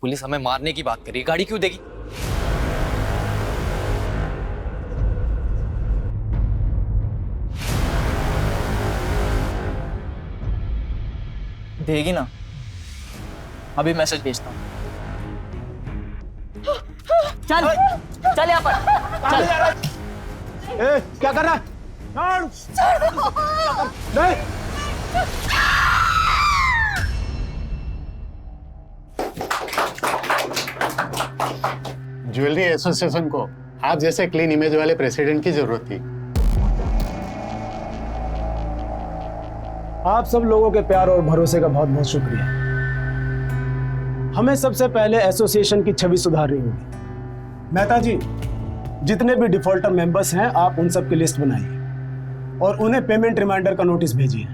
Police हमें मारने की बात कर रही है, गाड़ी क्यों देगी? देगी ना, अभी मैसेज भेजता हूँ। चल चल यहाँ पर चल। ए, क्या कर रहा है? नहीं। ज्वेलरी एसोसिएशन को आप जैसे क्लीन इमेज वाले प्रेसिडेंट की जरूरत थी। आप सब लोगों के प्यार और भरोसे का बहुत बहुत शुक्रिया। हमें सबसे पहले एसोसिएशन की छवि सुधारनी होगी। मेहता जी, जितने भी डिफॉल्टर मेंबर्स हैं आप उन सब की लिस्ट बनाइए और उन्हें पेमेंट रिमाइंडर का नोटिस भेजिए।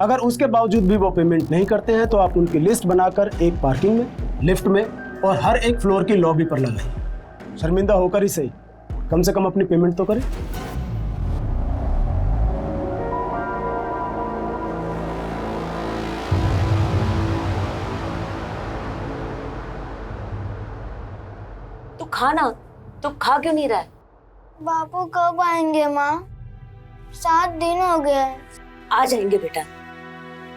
अगर उसके बावजूद भी वो पेमेंट नहीं करते हैं तो आप उनकी लिस्ट बनाकर एक पार्किंग में, लिफ्ट में और हर एक फ्लोर की लॉबी पर लगाइए। शर्मिंदा होकर ही सही, कम से कम अपनी पेमेंट तो करें। तू खा ना, तू खा क्यों नहीं रहा है? बापू कब आएंगे माँ? 7 दिन हो गए। आ जाएंगे बेटा,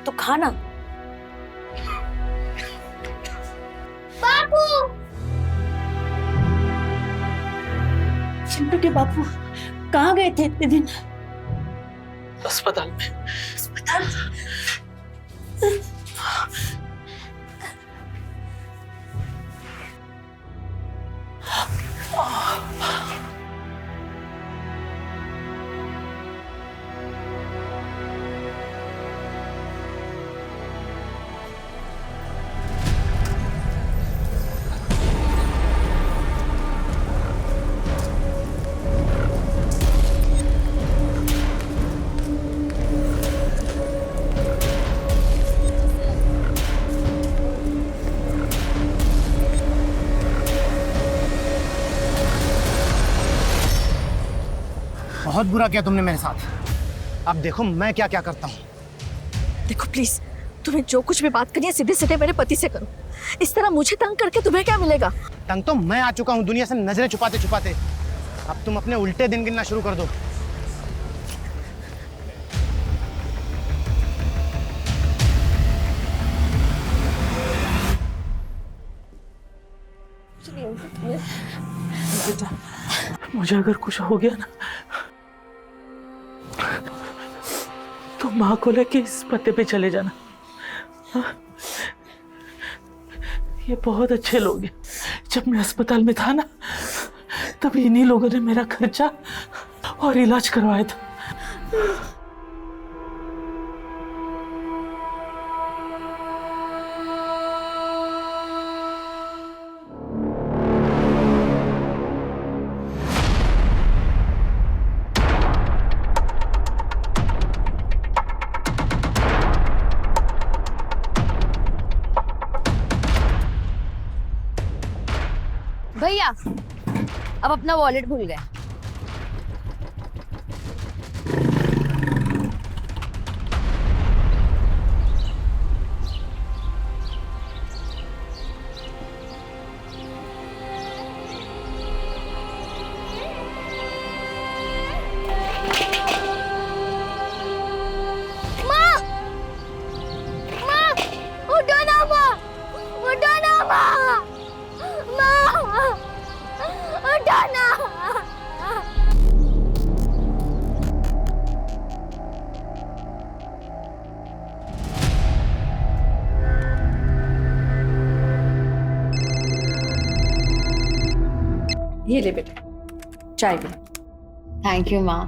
तू खा ना। बापू! चिंटू के बापू कहाँ गए थे इतने दिन? अस्पताल में। अस्पताल? बहुत बुरा किया तुमने मेरे साथ। अब देखो मैं क्या क्या करता हूँ। देखो प्लीज, तुम्हें जो कुछ भी बात करनी है सीधे सीधे मेरे पति से करो। इस तरह मुझे तंग करके तुम्हें क्या मिलेगा? तंग तो मैं आ चुका हूँ दुनिया से नजरें छुपाते छुपाते। अब तुम अपने उल्टे दिन गिनना शुरू कर दो। बेटा, मुझे अगर कुछ हो गया ना तो माँ को लेके इस पते पे चले जाना। हाँ? ये बहुत अच्छे लोग हैं। जब मैं अस्पताल में था ना तब इन्हीं लोगों ने मेरा खर्चा और इलाज करवाया था। भैया, अब अपना वॉलेट भूल गए। ये ले बेटा, चाय पी। थैंक यू माँ।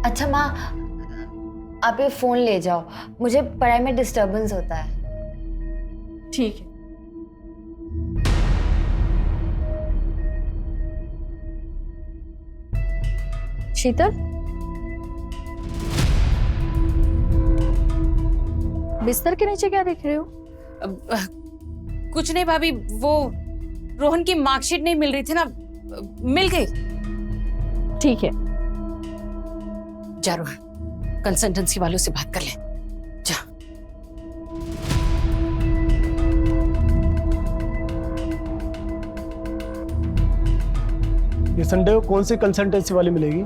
अच्छा माँ, आप ये फोन ले जाओ, मुझे पढ़ाई में डिस्टरबेंस होता है। ठीक है। शीतल, बिस्तर के नीचे क्या देख रहे हो? कुछ नहीं भाभी, वो रोहन की मार्कशीट नहीं मिल रही थी ना, मिल गई। ठीक है, जा रोहन, कंसल्टेंसी वालों से बात कर ले। जा। ये संडे को कौन सी कंसल्टेंसी वाली मिलेगी?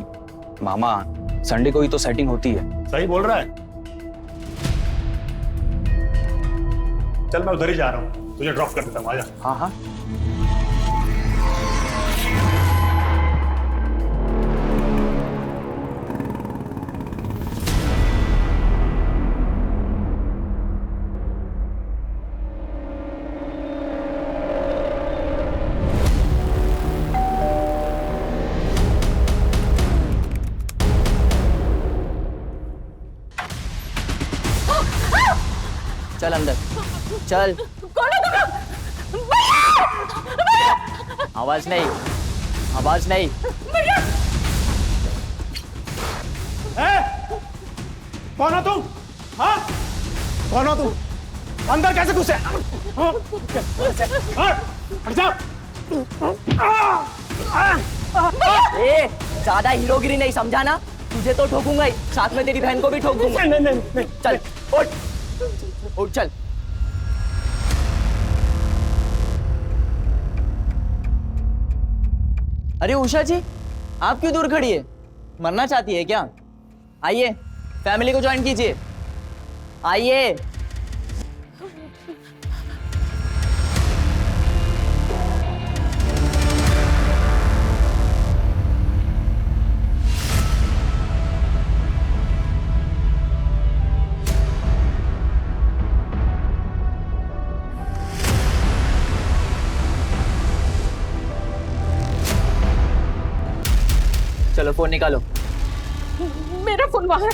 मामा संडे को ही तो सेटिंग होती है। सही बोल रहा है। चल मैं उधर ही जा रहा हूँ, तुझे ड्रॉप कर देता हूँ, आजा। हाँ हाँ। चल अंदर चल। आवाज नहीं, आवाज नहीं। कौन हो तुम? हाँ? कौन हो तुम? अंदर कैसे घुसे? हाँ? हट जाओ। ए, ज्यादा हीरोगिरी नहीं, समझा ना? तुझे तो ठोकूंगा ही, साथ में तेरी बहन को भी ठोक दूंगा। नहीं। चल उठ, उठ चल। अरे उषा जी, आप क्यों दूर खड़ी है? मरना चाहती है क्या? आइए, फैमिली को ज्वाइन कीजिए। आइए। चलो फोन निकालो। मेरा फोन वहां है,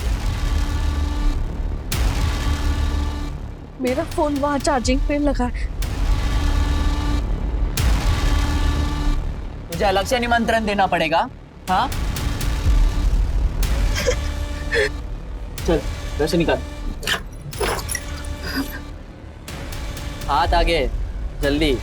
मेरा फोन वहां चार्जिंग पे लगा है। मुझे अलग से निमंत्रण देना पड़ेगा? हाँ चल वैसे निकाल, हाथ आगे, जल्दी।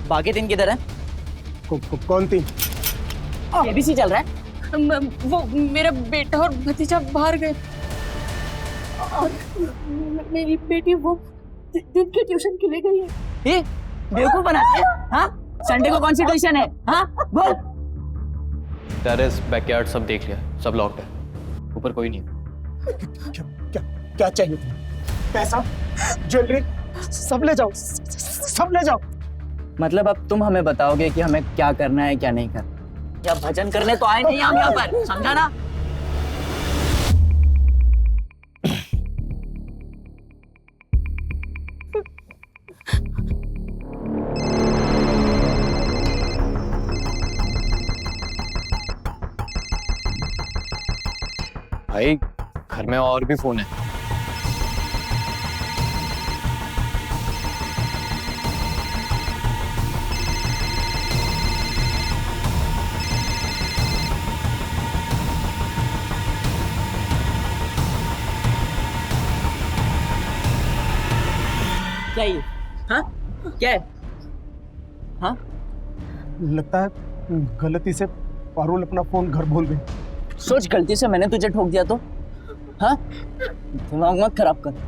बाकी तीन किधर है? कौन थी? एबीसी चल रहा है। वो मेरा बेटा और भतीजा बाहर गए और मेरी बेटी वो दिन के ट्यूशन के लिए गई है। ये बेवकूफ बनाती है? हाँ, संडे को कौन सी ट्यूशन है? हाँ बोल। टेरेस बैकयार्ड सब देख लिया, सब लॉक्ड है, ऊपर कोई नहीं है। क्या चाहिए तुम्हें? पैसा, ज्वेलरी, सब ले जाओ, सब ले जाओ। मतलब अब तुम हमें बताओगे कि हमें क्या करना है क्या नहीं करना? क्या भजन करने तो आए नहीं हम यहाँ पर, समझा ना? भाई घर में और भी फोन है। क्या ये? हाँ क्या है? हाँ लगता है गलती से पारुल अपना फोन घर भूल गई। सोच, गलती से मैंने तुझे ठोक दिया तो? हाँ, दिमाग मत खराब कर।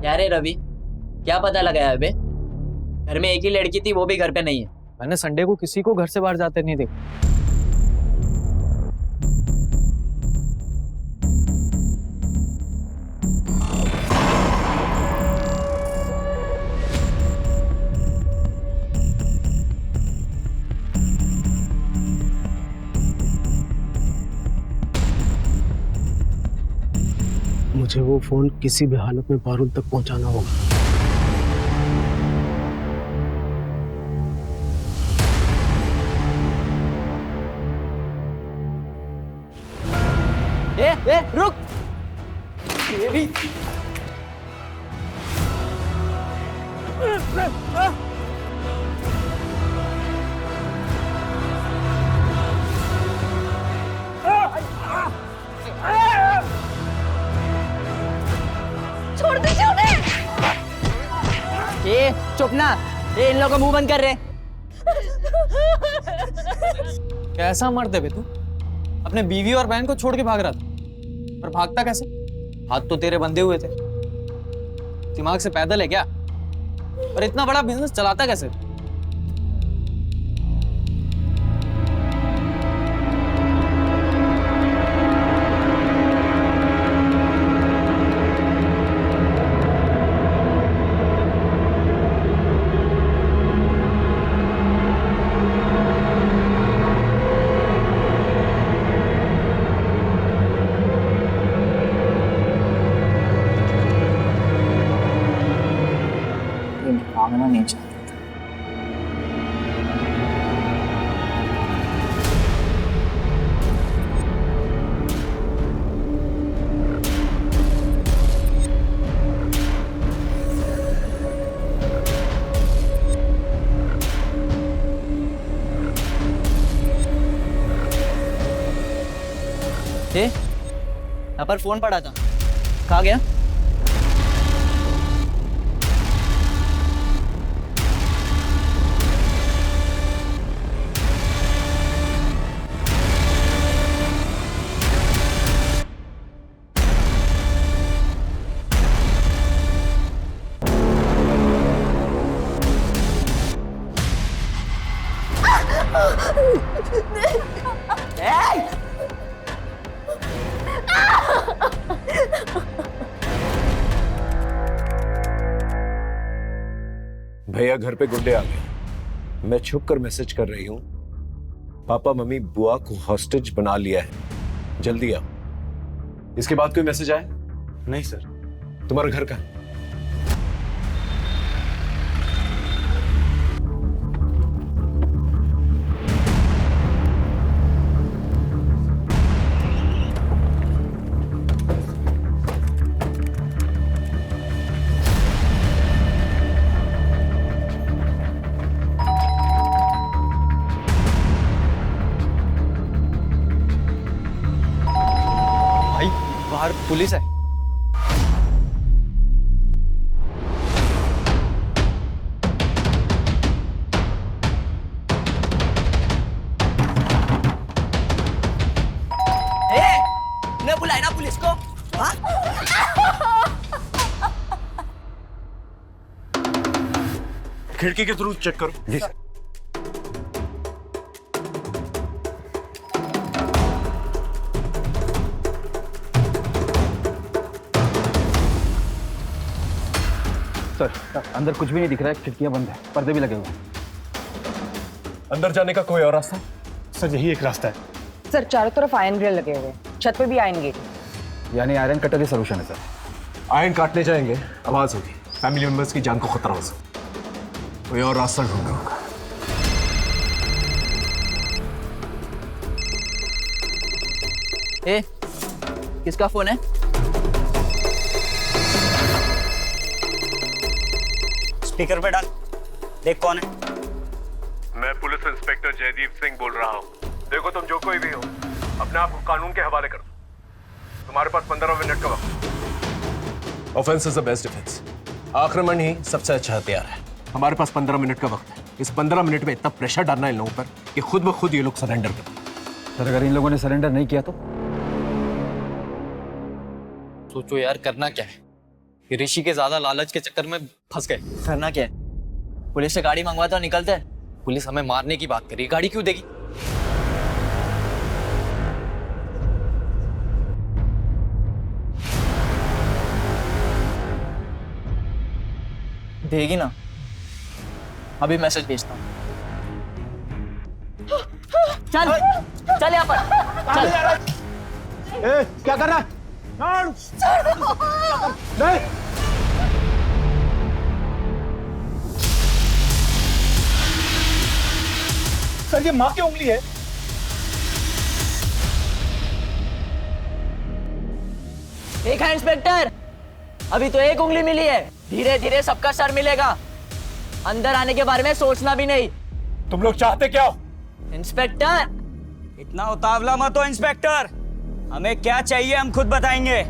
क्या रे रवि, क्या पता लगाया है बे? घर में एक ही लड़की थी, वो भी घर पे नहीं है। मैंने संडे को किसी को घर से बाहर जाते नहीं देखा। मुझे वो फोन किसी भी हालत में पारुल तक पहुंचाना होगा। ए रुक। तेरी छोड़ दीजिए उन्हें। ए चुप ना। ए इन लोगों का मुंह बंद कर रहे। कैसा मर्द है बे तू? अपने बीवी और बहन को छोड़ के भाग रहा था, पर भागता कैसे? हाथ तो तेरे बंधे हुए थे। दिमाग से पैदल है क्या? और इतना बड़ा बिजनेस चलाता कैसे? भागना नहीं चाहता। यहाँ पर फोन पड़ा था, कहाँ गया? भैया घर पे गुंडे आ गए। मैं छुप कर मैसेज कर रही हूँ, पापा मम्मी बुआ को हॉस्टेज बना लिया है, जल्दी आओ। इसके बाद कोई मैसेज आया? नहीं सर। तुम्हारा घर कहाँ? बाहर पुलिस है। ने बुलाया ना पुलिस को? हाँ? खिड़की के थ्रू चेक करो। जी सर। सर अंदर कुछ भी नहीं दिख रहा है, खिड़कियां बंद है, पर्दे भी लगे हुए हैं। अंदर जाने का कोई और रास्ता? सर यही एक रास्ता है। सर चारों तरफ आयरन ग्रिल लगे हुए हैं, छत पे भी आयरन गेट। यानी आयरन कटर ही सोल्यूशन है सर। आयरन काटने जाएंगे, आवाज होगी, फैमिली मेंबर्स की जान को खतरा हो सकता। कोई और रास्ता ढूंढना होगा। ए, किसका फोन है? स्पीकर पे डाल, देख कौन है। मैं पुलिस इंस्पेक्टर जयदीप सिंह बोल रहा हूँ। देखो तुम जो कोई भी हो, अपने आप को कानून के हवाले कर दो। तुम्हारे पास 15 मिनट का वक्त। Offence is the best defence. आक्रमण ही सबसे अच्छा हथियार है। हमारे पास 15 मिनट का वक्त है। इस 15 मिनट में इतना प्रेशर डालना है इन लोगों पर कि खुद ब खुद ये लोग सरेंडर कर दें। सर अगर इन लोगों ने सरेंडर नहीं किया तो सोचो यार, करना क्या है? कि ऋषि के ज्यादा लालच के चक्कर में फंस गए। करना क्या है? पुलिस से गाड़ी मंगवाता और निकलते हैं। पुलिस हमें मारने की बात करी, गाड़ी क्यों देगी? देगी ना। अभी मैसेज भेजता हूँ। चल चल यहाँ पर चल। क्या कर रहा है? नहीं। सर ये माँ की उंगली है। एक है इंस्पेक्टर, अभी तो एक उंगली मिली है, धीरे धीरे सबका सर मिलेगा। अंदर आने के बारे में सोचना भी नहीं। तुम लोग चाहते क्या हो? इंस्पेक्टर, इतना उतावला मत हो इंस्पेक्टर, हमें क्या चाहिए हम खुद बताएंगे।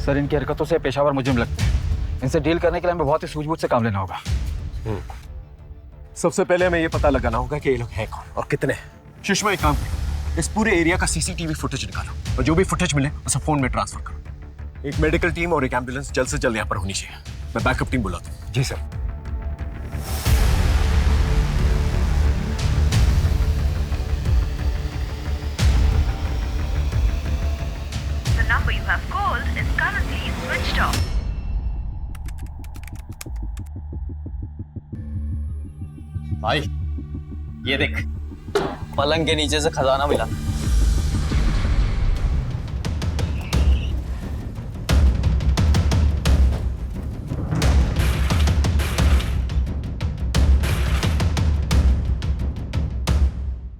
सर इनकी हरकतों से पेशावर मुजरिम लगते हैं। इनसे डील करने के लिए हमें बहुत ही सूझबूझ से काम लेना होगा। सबसे पहले हमें ये पता लगाना होगा कि ये लोग हैं कौन और कितने हैं। सुषमा एक काम करो, इस पूरे एरिया का सीसीटीवी फुटेज निकालो और जो भी फुटेज मिले उसे फोन में ट्रांसफर करो। एक मेडिकल टीम और एक एम्बुलेंस जल्द से जल्द यहाँ पर होनी चाहिए। मैं बैकअप टीम बुलाता हूँ। जी sir. The number you have called is currently switched off. भाई ये देख, पलंग के नीचे से खजाना मिला।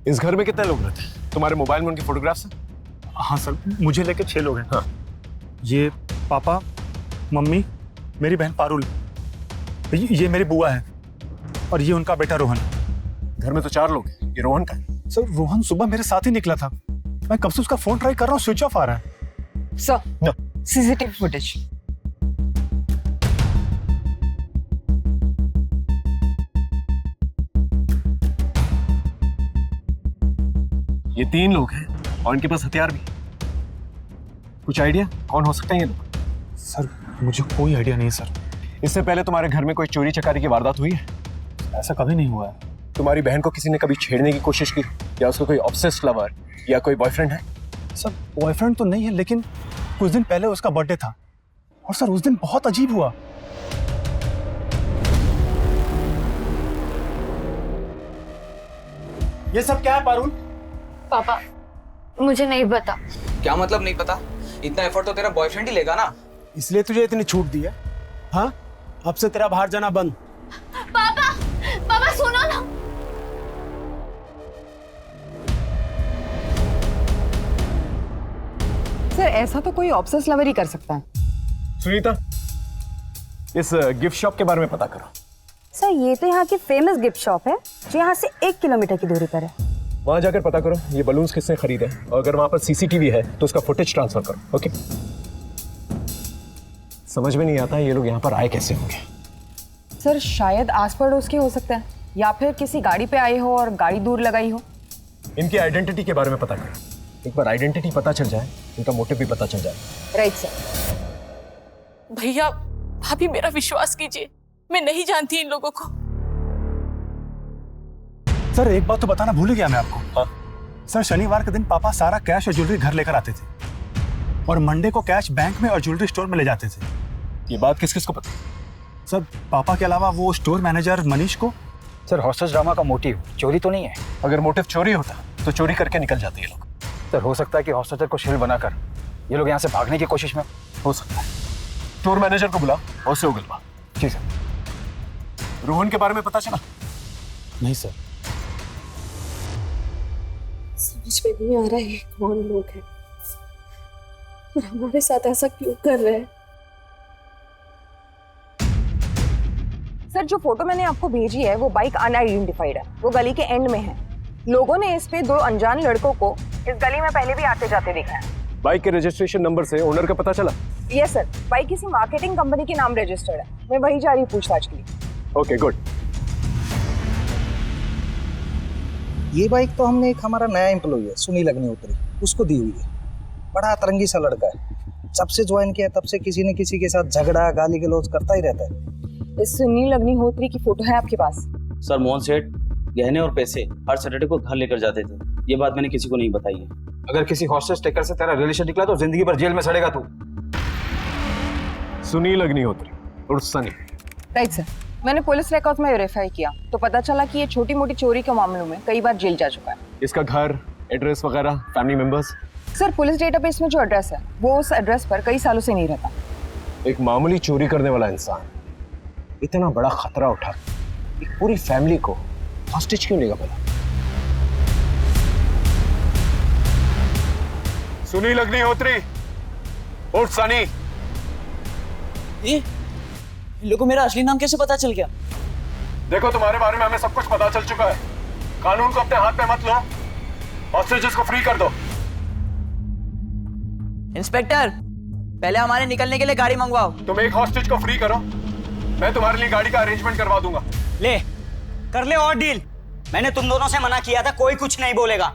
इस घर में कितने लोग रहते हैं? तुम्हारे मोबाइल में उनके फोटोग्राफ्स हैं? हाँ सर, मुझे लेकर 6 लोग हैं। हाँ। ये पापा, मम्मी, मेरी बहन पारुल, ये मेरी बुआ है और ये उनका बेटा रोहन। घर में तो 4 लोग हैं। ये रोहन का है? सर रोहन सुबह मेरे साथ ही निकला था, मैं कब से उसका फोन ट्राई कर रहा हूँ, स्विच ऑफ आ रहा है। Sir CCTV footage. ये 3 लोग हैं और इनके पास हथियार भी। कुछ आइडिया कौन हो सकते हैं ये लोग? सर मुझे कोई आइडिया नहीं सर। इससे पहले तुम्हारे घर में कोई चोरी चकारी की वारदात हुई है? ऐसा कभी नहीं हुआ है। तुम्हारी बहन को किसी ने कभी छेड़ने की कोशिश की या उसको कोई ऑब्सेस्ड लवर या कोई बॉयफ्रेंड है? सर बॉयफ्रेंड तो नहीं है, लेकिन कुछ दिन पहले उसका बर्थडे था और सर उस दिन बहुत अजीब हुआ। ये सब क्या है पारुल? पापा मुझे नहीं पता। क्या मतलब नहीं पता? इतना एफर्ट तो तेरा बॉयफ्रेंड ही लेगा ना। इसलिए तुझे इतनी छूट दी है? हाँ, अब से तेरा बाहर जाना बंद। पापा, पापा सुनो ना। सर ऐसा तो कोई ऑब्सेस लवर ही कर सकता है। सुनीता, इस गिफ्ट शॉप के बारे में पता करो। सर ये तो यहाँ की फेमस गिफ्ट शॉप है जो यहाँ से 1 किलोमीटर की दूरी पर है। वहां जाकर पता करो ये बलून्स किसने खरीदे और अगर वहां पर सीसीटीवी है तो उसका फुटेज ट्रांसफर करो। ओके? समझ में नहीं आता ये लोग यहाँ पर आए कैसे होंगे। सर शायद आस पड़ोस के हो सकता है या फिर किसी गाड़ी पे आए हो और गाड़ी दूर लगाई हो। इनकी आइडेंटिटी के बारे में पता करो। एक बार आइडेंटिटी पता चल जाए इनका मोटिव भी पता चल जाए। Right sir. भैया भाभी मेरा विश्वास कीजिए, मैं नहीं जानती इन लोगों को। सर एक बात तो बताना भूल गया मैं आपको। हाँ? सर शनिवार के दिन पापा सारा कैश और ज्वेलरी घर लेकर आते थे और मंडे को कैश बैंक में और ज्वेलरी स्टोर में ले जाते थे। ये बात किस किस को पता? सर पापा के अलावा वो स्टोर मैनेजर मनीष को। सर हॉस्टेज ड्रामा का मोटिव चोरी तो नहीं है। अगर मोटिव चोरी होता तो चोरी करके निकल जाते ये लोग। सर हो सकता है कि हॉस्टेजर को शील्ड बनाकर ये लोग यहाँ से भागने की कोशिश में। हो सकता है। स्टोर मैनेजर को बुला और उसे उगलवा। जी सर। रोहन के बारे में पता चला? नहीं सर। समझ में नहीं आ रहा है कौन लोग हैं और हमारे साथ ऐसा क्यों कर रहे हैं। सर जो फोटो मैंने आपको भेजी है वो बाइक अनआइडेंटिफाइड है, वो गली के एंड में है। लोगों ने इस पे 2 अनजान लड़कों को इस गली में पहले भी आते जाते देखा है। बाइक के रजिस्ट्रेशन नंबर से ओनर का पता चला? यस सर, बाइक किसी मार्केटिंग कंपनी के नाम रजिस्टर्ड है। मैं वही जा रही हूँ पूछताछ के लिए। Okay good. ये बाइक तो हमने एक हमारा नया एम्प्लॉय है सुनील अग्निहोत्री, उसको दी हुई है। बड़ा अतरंगी सा लड़का है, जब से ज्वाइन किया तब से किसी न किसी के साथ झगड़ा गाली गलौज करता ही रहता है। इस सुनील अग्निहोत्री की फोटो है आपके पास? सर मोहन सेठ गहने और पैसे हर सैटरडे को घर लेकर जाते थे, ये बात मैंने किसी को नहीं बताई है। अगर किसी हॉस्टेज टेकर से तेरा रिलेशन निकला तो जिंदगी भर जेल में सड़ेगा तू। सुनील अग्निहोत्री और सनी। राइट सर, मैंने पुलिस रिकॉर्ड में वेरीफाई किया तो पता चला कि ये छोटी मोटी चोरी के मामलों में कई बार जेल जा चुका है। इसका घर, एड्रेस वगैरह, family members? Sir police database में जो एड्रेस है वो उस एड्रेस पर कई सालों से नहीं रहता। एक मामूली चोरी करने वाला इंसान इतना बड़ा खतरा उठा एक पूरी फैमिली को हॉस्टेज क्यों लेगा भला? सुनील अग्निहोत्री और सनी। ये इन लोगों को मेरा असली नाम कैसे पता चल गया? देखो तुम्हारे बारे में हमें सब कुछ पता चल चुका है। कानून को अपने हाथ में मत लो, हॉस्टेजेस को फ्री कर दो। इंस्पेक्टर, पहले हमारे निकलने के लिए गाड़ी मंगवाओ। तुम एक हॉस्टेज को फ्री करो, मैं तुम्हारे लिए गाड़ी का अरेंजमेंट करवा दूंगा। ले कर ले और डील। मैंने तुम दोनों से मना किया था, कोई कुछ नहीं बोलेगा।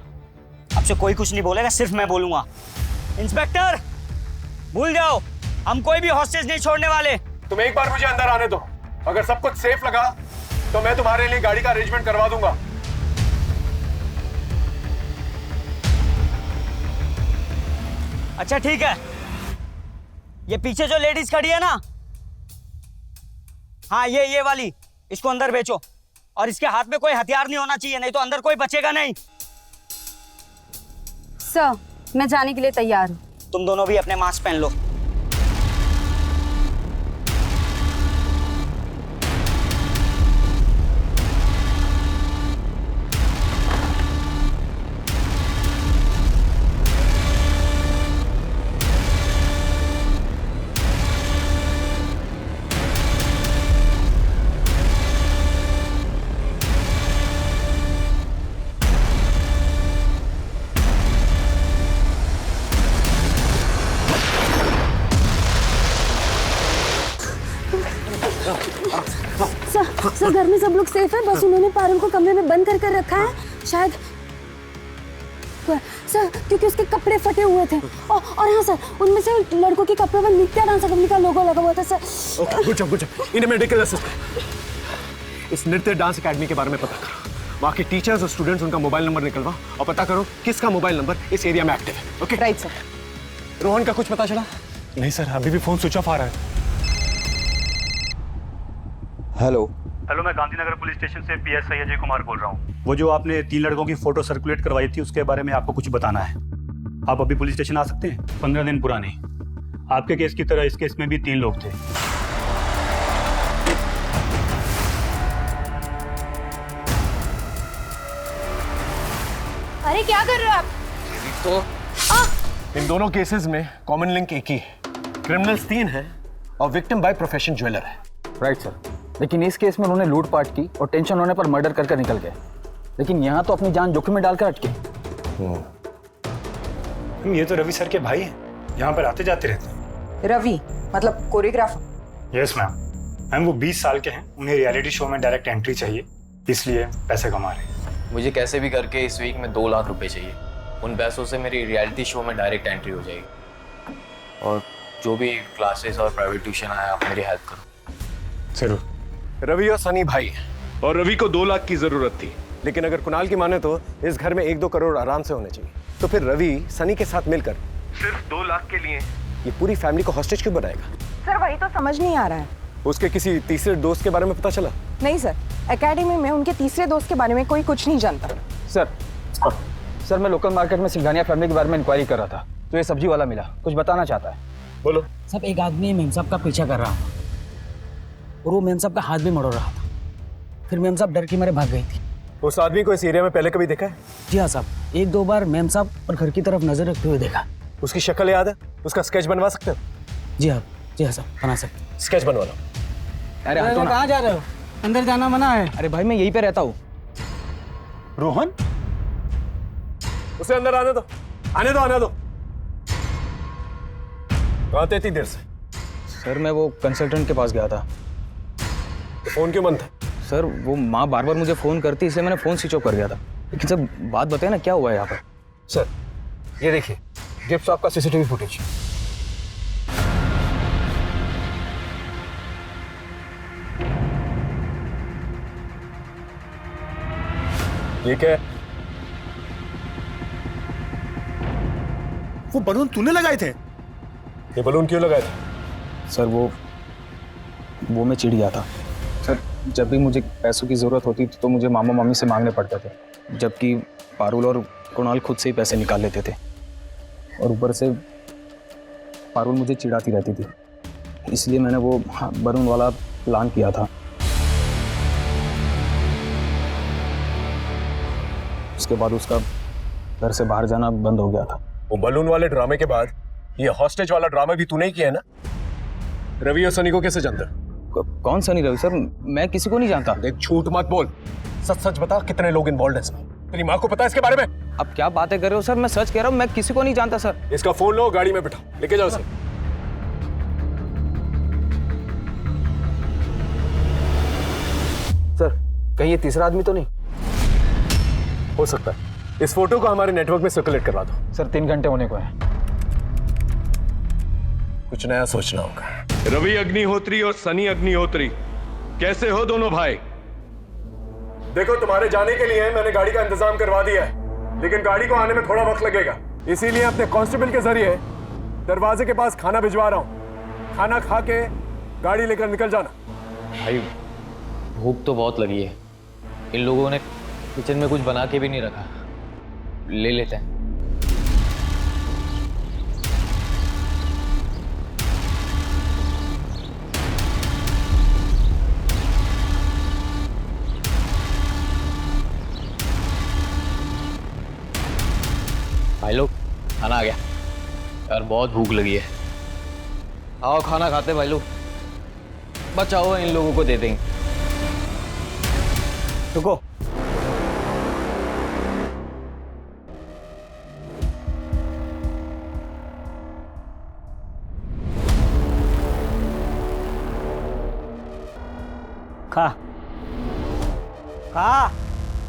अब से कोई कुछ नहीं बोलेगा, सिर्फ मैं बोलूंगा। इंस्पेक्टर भूल जाओ, हम कोई भी हॉस्टेज नहीं छोड़ने वाले। तुम एक बार मुझे अंदर आने दो, अगर सब कुछ सेफ लगा तो मैं तुम्हारे लिए गाड़ी का अरेंजमेंट करवा दूंगा। अच्छा ठीक है, ये पीछे जो लेडीज खड़ी है ना, हाँ ये वाली, इसको अंदर बेचो और इसके हाथ में कोई हथियार नहीं होना चाहिए, नहीं तो अंदर कोई बचेगा नहीं। सर मैं जाने के लिए तैयार हूँ। तुम दोनों भी अपने मास्क पहन लो। सर घर में सब लोग सेफ है, बस उन्होंने पारुल को कमरे में बंद कर रखा है शायद सर, क्योंकि उसके कपड़े फटे हुए थे और हाँ सर, उनमें से लड़कों के कपड़े पर नित्या डांस अकेडमी का लोगो लगा हुआ था सर। Okay, good job. इन्हें मेडिकल असिस्टेंट। इस नृत्य डांस अकेडमी के बारे में पता करो, वहाँ के टीचर्स और स्टूडेंट्स, उनका मोबाइल नंबर निकलवा और पता करो किसका मोबाइल नंबर इस एरिया में एक्टिव है। Okay right sir. रोहन का कुछ पता चला? नहीं सर, अभी भी फोन स्विच ऑफ आ रहा है। हेलो हेलो, मैं गांधीनगर पुलिस स्टेशन से पीएसआई अजय कुमार बोल रहा हूँ। वो जो आपने 3 लड़कों की फोटो सर्कुलेट करवाई थी, उसके बारे में आपको कुछ बताना है। आप अभी पुलिस स्टेशन आ सकते हैं? 15 दिन पुरानी। आपके केस की तरह इस केस में भी 3 लोग थे। अरे क्या कर रहे हो आप? तो इन दोनों केसेस में कॉमन लिंक एक ही है, क्रिमिनल्स 3 हैं और विक्टिम बाय प्रोफेशन ज्वेलर है। राइट सर, लेकिन इस केस में उन्होंने लूटपाट की और टेंशन होने पर मर्डर करके निकल गए, लेकिन यहाँ तो अपनी जान जोखिम में डालकर अटके। ये तो रवि सर के भाई हैं, यहाँ पर आते जाते रहते हैं। रवि मतलब कोरियोग्राफर? Yes ma'am. मैम वो 20 साल के हैं, उन्हें रियलिटी शो में डायरेक्ट एंट्री चाहिए, इसलिए पैसे कमा रहे हैं। मुझे कैसे भी करके इस वीक में 2 लाख रुपए चाहिए। उन पैसों से मेरी रियलिटी शो में डायरेक्ट एंट्री हो जाएगी, और जो भी क्लासेस और प्राइवेट ट्यूशन आया, आप मेरी हेल्प करो। जरूर। रवि और सनी भाई, और रवि को 2 लाख की जरूरत थी, लेकिन अगर कुणाल की माने तो इस घर में 1-2 करोड़ आराम से होने चाहिए। तो फिर रवि सनी के साथ मिलकर सिर्फ 2 लाख के लिए ये पूरी फैमिली को हॉस्टेज क्यों बनाएगा? सर वही तो समझ नहीं आ रहा है। उसके किसी तीसरे दोस्त के बारे में पता चला? नहीं सर, एकेडमी में उनके तीसरे दोस्त के बारे में कोई कुछ नहीं जानता। सर मैं लोकल मार्केट में सिंघानिया फैमिली के बारे में इंक्वायरी कर रहा था, तो ये सब्जी वाला मिला, कुछ बताना चाहता है। बोलो। सब एक आदमी मेम साहब का पीछा कर रहा था और वो मेम साहब का हाथ भी मरोड़ रहा था। फिर मेम साहब डर के मारे भाग गई थी। उस आदमी को इस एरिया में पहले कभी देखा है? जी हाँ साहब, 1-2 बार मेम साहब और घर की तरफ नजर रखते हुए देखा। उसकी शक्ल याद है? उसका स्केच बनवा सकते हो? जी हाँ साहब, बना सकते। स्केच बनवा लो। अरे कहाँ जा रहे हो? अंदर जाना मना है। अरे भाई मैं यहीं पे रहता हूँ। रोहन, उसे अंदर आने दो, आने दो। कहाँ थे इतनी देर से? सर मैं वो कंसल्टेंट के पास गया था। तो फोन क्यों बंद था? सर वो माँ बार बार मुझे फोन करती, इसलिए मैंने फोन स्विच ऑफ कर गया था। लेकिन सर बात बताए ना, क्या हुआ है यहाँ पर? सर ये देखिए, गिफ्ट शॉप का सीसीटीवी फुटेज। ये क्या है? वो बलून तूने लगाए थे? ये बलून क्यों लगाए थे? सर वो मैं चिढ़ गया था सर। जब भी मुझे पैसों की ज़रूरत होती थी तो मुझे मामा मामी से मांगने पड़ते थे, जबकि पारुल और कुणाल खुद से ही पैसे निकाल लेते थे। और ऊपर से पारुल मुझे चिढ़ाती रहती थी, इसलिए मैंने वो बलून वाला प्लान किया था। उसके बाद उसका घर से बाहर जाना बंद हो गया था। वो बलून वाले ड्रामे के बाद ये हॉस्टेज वाला ड्रामा भी तूने ही किया है ना? रवि और सनी को कैसे जानता? कौन सनी रवि? सर मैं किसी को नहीं जानता। देख झूठ मत बोल, सच सच बता कितने लोग इन्वॉल्व हैं इसमें? तेरी माँ को पता है इसके बारे में? अब क्या बातें कर रहे हो सर? मैं सच कह रहा हूँ, मैं किसी को नहीं जानता सर। इसका फोन लो, गाड़ी में बिठाओ, लेके जाओ सर। सर कहीं ये तीसरा आदमी तो नहीं हो सकता है? इस फोटो को हमारे नेटवर्क में सर्कुलेट करवा दो। सर 3 घंटे होने को है। कुछ नया सोचना होगा। रवि अग्निहोत्री और सनी अग्निहोत्री, कैसे हो दोनों भाई? देखो तुम्हारे जाने के लिए मैंने गाड़ी का इंतजाम करवा दिया है, लेकिन गाड़ी को आने में थोड़ा वक्त लगेगा, इसीलिए अपने कांस्टेबल के जरिए दरवाजे के पास खाना भिजवा रहा हूँ। खाना खा के गाड़ी लेकर निकल जाना। भाई भूख तो बहुत लगी है, इन लोगों ने किचन में कुछ बना के भी नहीं रखा, ले लेते हैं। भाई लोग खाना आ गया यार, बहुत भूख लगी है। आओ खाना खाते भाई लोग, बचाओ इन लोगों को दे देंगे। रुको, खा।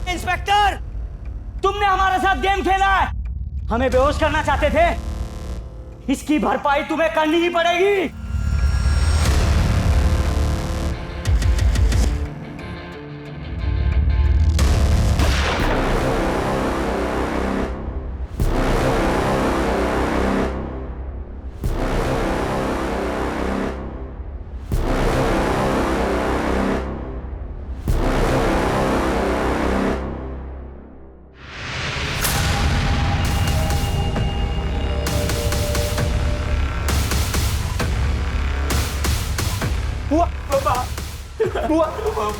इंस्पेक्टर, तुमने हमारे साथ गेम खेला है, हमें बेहोश करना चाहते थे, इसकी भरपाई तुम्हें करनी ही पड़ेगी।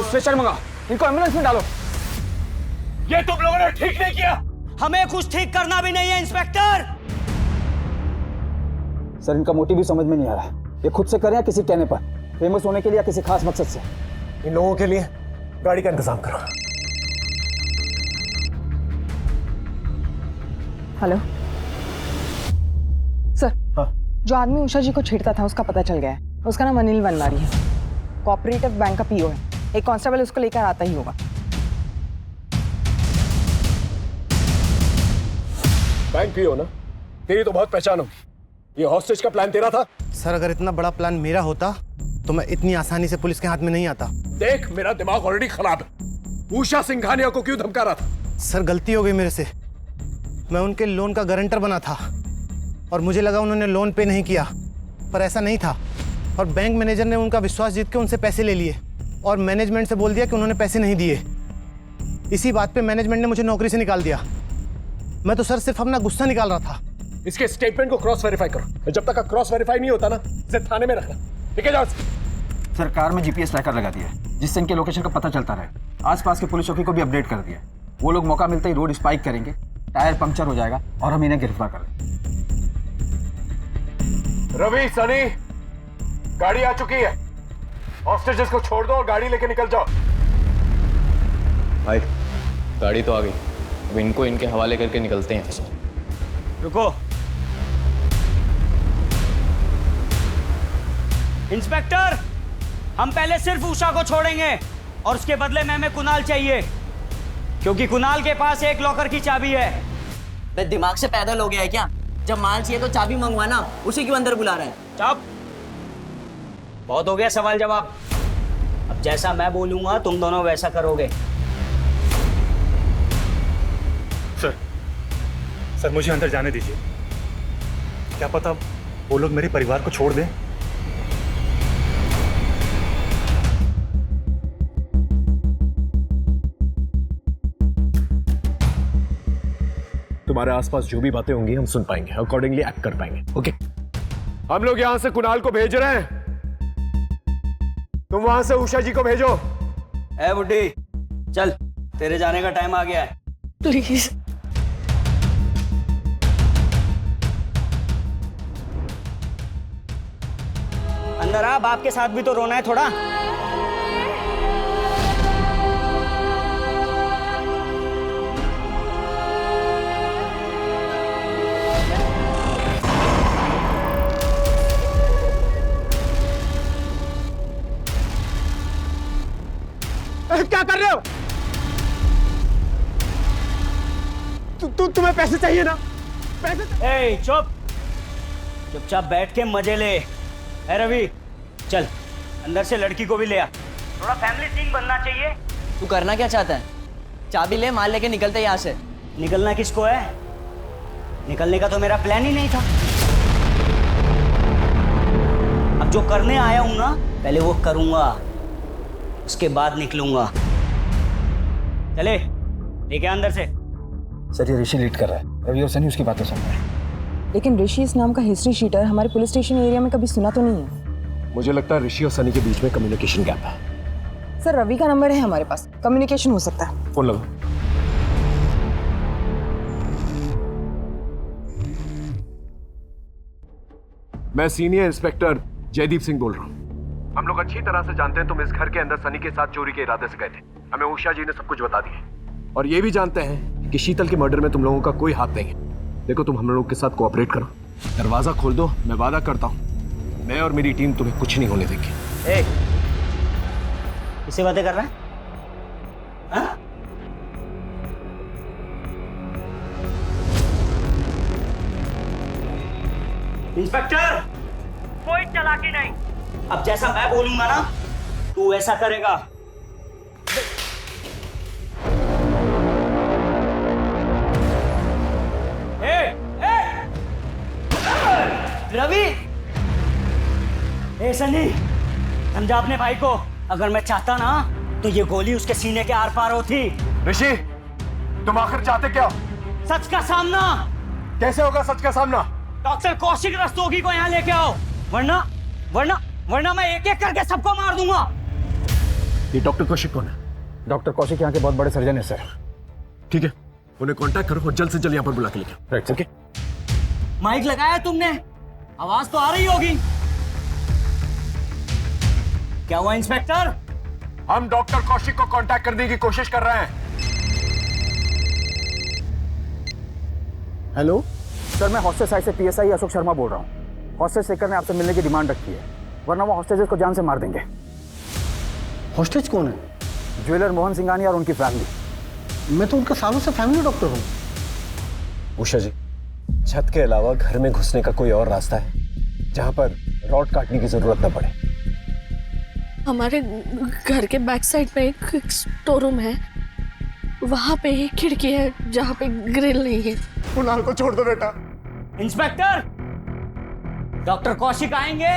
स्ट्रेचर मंगा, इनको एम्बुलेंस में डालो। ये तुम लोगों ने ठीक नहीं किया। हमें कुछ ठीक करना भी नहीं है इंस्पेक्टर। सर इनका मोटिव भी समझ में नहीं आ रहा, ये खुद से करें या किसी कहने पर, फेमस होने के लिए या किसी खास मकसद से। इन लोगों के लिए गाड़ी का इंतजाम करो। हेलो सर, जो आदमी उषा जी को छेड़ता था उसका पता चल गया है। उसका नाम अनिल वनवारी है, कोऑपरेटिव बैंक का पीओ है। एक कांस्टेबल उसको लेकर आता ही होगा। बैंक पीओ ना? तेरी तो बहुत पहचान होगी। ये हॉस्टेज का प्लान तेरा था? सर अगर इतना बड़ा प्लान मेरा होता तो मैं इतनी आसानी से पुलिस के हाथ में नहीं आता। देख मेरा दिमाग ऑलरेडी खराब है। उषा सिंघानिया को क्यों धमका रहा था? सर गलती हो गई मेरे से, मैं उनके लोन का गारंटर बना था और मुझे लगा उन्होंने लोन पे नहीं किया, पर ऐसा नहीं था। और बैंक मैनेजर ने उनका विश्वास जीत के उनसे पैसे ले लिए और मैनेजमेंट से बोल दिया कि उन्होंने पैसे नहीं दिए। इसी बात पे मैनेजमेंट ने मुझे नौकरी से निकाल दिया। मैं तो सर सिर्फ अपना गुस्सा निकाल रहा था। इसके स्टेटमेंट को क्रॉस वेरीफाई करो, जब तक क्रॉस वेरीफाई नहीं होता ना इसे थाने में रखना। ठीक है जाओ। सर कार में जीपीएस ट्रैकर लगा दिया है, जिससे इनके लोकेशन का पता चलता रहे। आसपास के पुलिस चौकी को भी अपडेट कर दिया है। वो लोग मौका मिलते ही रोड स्पाइक करेंगे, टायर पंक्चर हो जाएगा और हम इन्हें गिरफ्तार कर लेंगे। रवि, सनी, गाड़ी आ चुकी है। हॉस्टेजेस को छोड़ दो और गाड़ी लेके निकल जाओ। भाई गाड़ी तो आ गई, अब इनको इनके हवाले करके निकलते हैं। रुको इंस्पेक्टर, हम पहले सिर्फ उषा को छोड़ेंगे और उसके बदले में हमें कुणाल चाहिए, क्योंकि कुणाल के पास एक लॉकर की चाबी है। बे दिमाग से पैदल हो गया है क्या? जब माल चाहिए तो चाबी मंगवाना, उसी क्यों अंदर बुला रहा है? चुप, बहुत हो गया सवाल जवाब। अब जैसा मैं बोलूंगा तुम दोनों वैसा करोगे। सर मुझे अंदर जाने दीजिए। क्या पता वो लोग मेरे परिवार को छोड़ दें। तुम्हारे आसपास जो भी बातें होंगी हम सुन पाएंगे, अकॉर्डिंगली एक्ट कर पाएंगे। ओके, हम लोग यहां से कुणाल को भेज रहे हैं, तुम वहां से उषा जी को भेजो। ए बुड्ढी, चल, तेरे जाने का टाइम आ गया है। प्लीज। अंदर आ, बाप के साथ भी तो रोना है थोड़ा। क्या कर रहे हो? तुम्हें पैसे चाहिए ना? पैसे? ए, चुप, चुपचाप बैठ के मजे ले। ए रवि, चल अंदर से लड़की को भी ले आ। थोड़ा फैमिली सीन बनना चाहिए। तू करना क्या चाहता है? चाबी ले, माल लेके निकलते यहाँ से। निकलना किसको है? निकलने का तो मेरा प्लान ही नहीं था। अब जो करने आया हूं ना, पहले वो करूंगा, उसके बाद निकलूंगा। चले, लेके अंदर से। सर ये ऋषि लीड कर रहा है, रवि और सनी उसकी बातें सुन रहे हैं। लेकिन ऋषि इस नाम का हिस्ट्री शीटर हमारे पुलिस स्टेशन एरिया में कभी सुना तो नहीं है। मुझे लगता है ऋषि और सनी के बीच में कम्युनिकेशन गैप है। सर रवि का नंबर है हमारे पास, कम्युनिकेशन हो सकता है। फोन लगाओ। मैं सीनियर इंस्पेक्टर जयदीप सिंह बोल रहा हूँ। हम लोग अच्छी तरह से जानते हैं तुम इस घर के अंदर सनी के साथ चोरी के इरादे से गए थे। हमें उषा जी ने सब कुछ बता दिया और ये भी जानते हैं कि शीतल के मर्डर में तुम लोगों का कोई हाथ नहीं है। देखो, तुम हम लोगों के साथ कोऑपरेट करो, दरवाजा खोल दो। मैं वादा करता हूँ मैं और मेरी टीम तुम्हें कुछ नहीं होने देंगे। किससे बातें कर रहा है? हाँ? इंस्पेक्टर, कोई चालाकी नहीं। अब जैसा मैं बोलूंगा ना, तू ऐसा करेगा। रवि, सनी, समझा अपने भाई को। अगर मैं चाहता ना तो ये गोली उसके सीने के आर पार होती। ऋषि, तुम आखिर चाहते क्या? सच का सामना। कैसे होगा सच का सामना? डॉक्टर कौशिक रस्तोगी को यहाँ लेके आओ, वरना वरना वरना मैं एक एक करके सबको मार दूंगा। ये डॉक्टर कौशिक कौन है? डॉक्टर कौशिक यहाँ के बहुत बड़े सर्जन है सर। ठीक है, उन्हें कांटेक्ट करो और जल्द से जल्द यहाँ पर बुला के लेके। Right, okay. माइक लगाया तुमने? आवाज तो आ रही होगी। क्या हुआ इंस्पेक्टर? हम डॉक्टर कौशिक को कांटेक्ट करने की कोशिश कर रहे हैं। हेलो सर, मैं हॉस्टेज साइड से पीएसआई अशोक शर्मा बोल रहा हूँ। हॉस्टेज शेखर ने आपसे मिलने की डिमांड रखी है, वरना वो हॉस्टेजेस को जान से मार देंगे। हॉस्टेज कौन है? ज्वेलर मोहन सिंघानिया और उनकी फैमिली। मैं तो उनका सालों से फैमिली डॉक्टर हूँ। उषा जी, छत के अलावा घर में घुसने का कोई और रास्ता है जहां पर रॉड काटने की जरूरत न पड़े? हमारे घर के बैक साइड में एक स्टोर रूम है, वहां पे एक खिड़की है जहाँ पे ग्रिल नहीं है। कुणाल को छोड़ दो बेटा। इंस्पेक्टर, डॉक्टर कौशिक आएंगे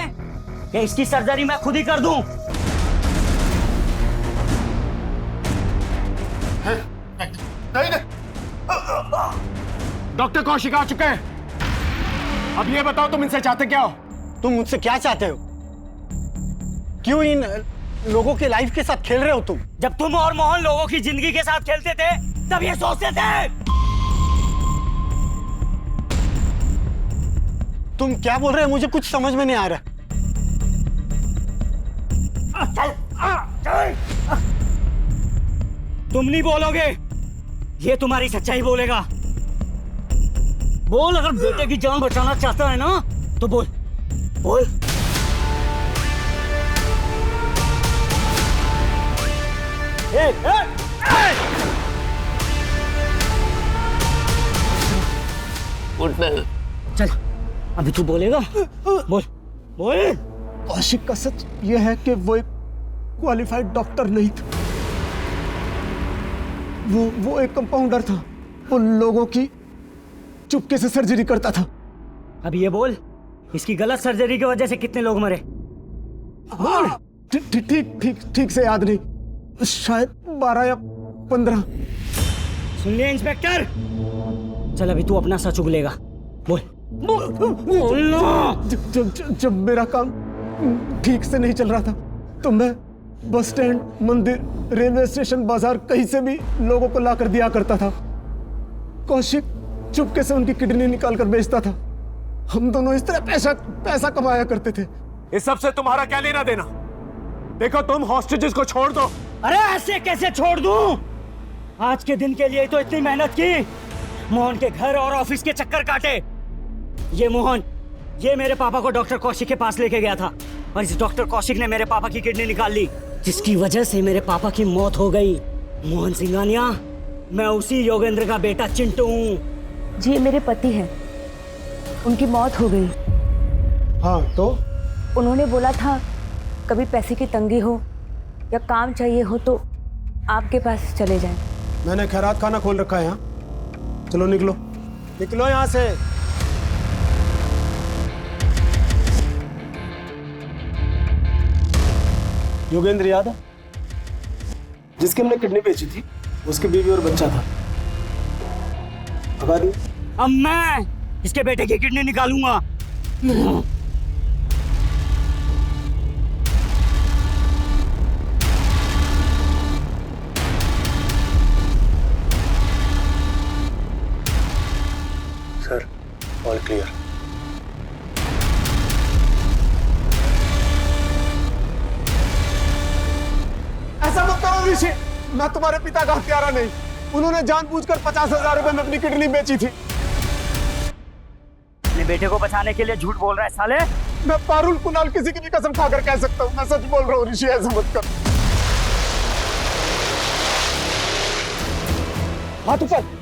कि इसकी सर्जरी मैं खुद ही कर दूं? नहीं, डॉक्टर कौशिक आ चुके हैं। अब ये बताओ तुम इनसे चाहते क्या हो? तुम मुझसे क्या चाहते हो? क्यों इन लोगों के लाइफ के साथ खेल रहे हो तुम? जब तुम और मोहन लोगों की जिंदगी के साथ खेलते थे तब ये सोचते थे। तुम क्या बोल रहे हो? मुझे कुछ समझ में नहीं आ रहा। तुम नहीं बोलोगे, ये तुम्हारी सच्चाई बोलेगा। बोल, अगर बेटे की जान बचाना चाहता है ना तो बोल बोल। चल, अभी तू बोलेगा। बोल बोल। कौशिक का सच यह है कि वो एक क्वालिफाइड डॉक्टर नहीं था। वो एक कंपाउंडर था। वो लोगों की चुपके से सर्जरी करता था। अब ये बोल, इसकी गलत सर्जरी की वजह से कितने लोग मरे? ठीक से याद नहीं, शायद 12 या 15। सुन लिया इंस्पेक्टर? चल अभी तू अपना सच उगलेगा, बोल। जब मेरा काम ठीक से नहीं चल रहा था तो मैं बस स्टैंड, मंदिर, रेलवे स्टेशन, बाजार कहीं से भी लोगों को लाकर दिया करता था। कौशिक चुपके से उनकी किडनी निकाल कर बेचता था। हम दोनों इस तरह पैसा कमाया करते थे। इस सब से तुम्हारा क्या लेना देना? देखो तुम हॉस्टेजेस को छोड़ दो। अरे ऐसे कैसे छोड़ दूं? आज के दिन के लिए तो इतनी मेहनत की, मोहन के घर और ऑफिस के चक्कर काटे। ये मोहन, ये मेरे पापा को डॉक्टर कौशिक के पास लेके गया था और इस डॉक्टर कौशिक ने मेरे पापा की किडनी निकाल ली, जिसकी वजह से मेरे पापा की मौत हो गई। मोहन सिंघानिया, मैं उसी योगेंद्र का बेटा चिंटू हूँ। जी, मेरे पति हैं, उनकी मौत हो गई। हाँ तो? उन्होंने बोला था कभी पैसे की तंगी हो या काम चाहिए हो तो आपके पास चले जाएं। मैंने खैरात खाना खोल रखा है यहाँ। चलो निकलो, निकलो यहाँ से। योगेंद्र याद है, जिसकी हमने किडनी बेची थी, उसकी बीवी और बच्चा था। भगा दी। अब मैं इसके बेटे की किडनी निकालूंगा। Sir, all clear. ऐसा मत करो ऋषि, मैं तुम्हारे पिता का हत्यारा नहीं। उन्होंने जानबूझकर 50,000 रुपए में अपनी किडनी बेची थी। अपने बेटे को बचाने के लिए झूठ बोल रहा है साले। मैं पारुल, कुणाल, किसी की भी कसम खाकर कह सकता हूँ, मैं सच बोल रहा हूँ ऋषि, ऐसा मत कर। हाथ ऊपर।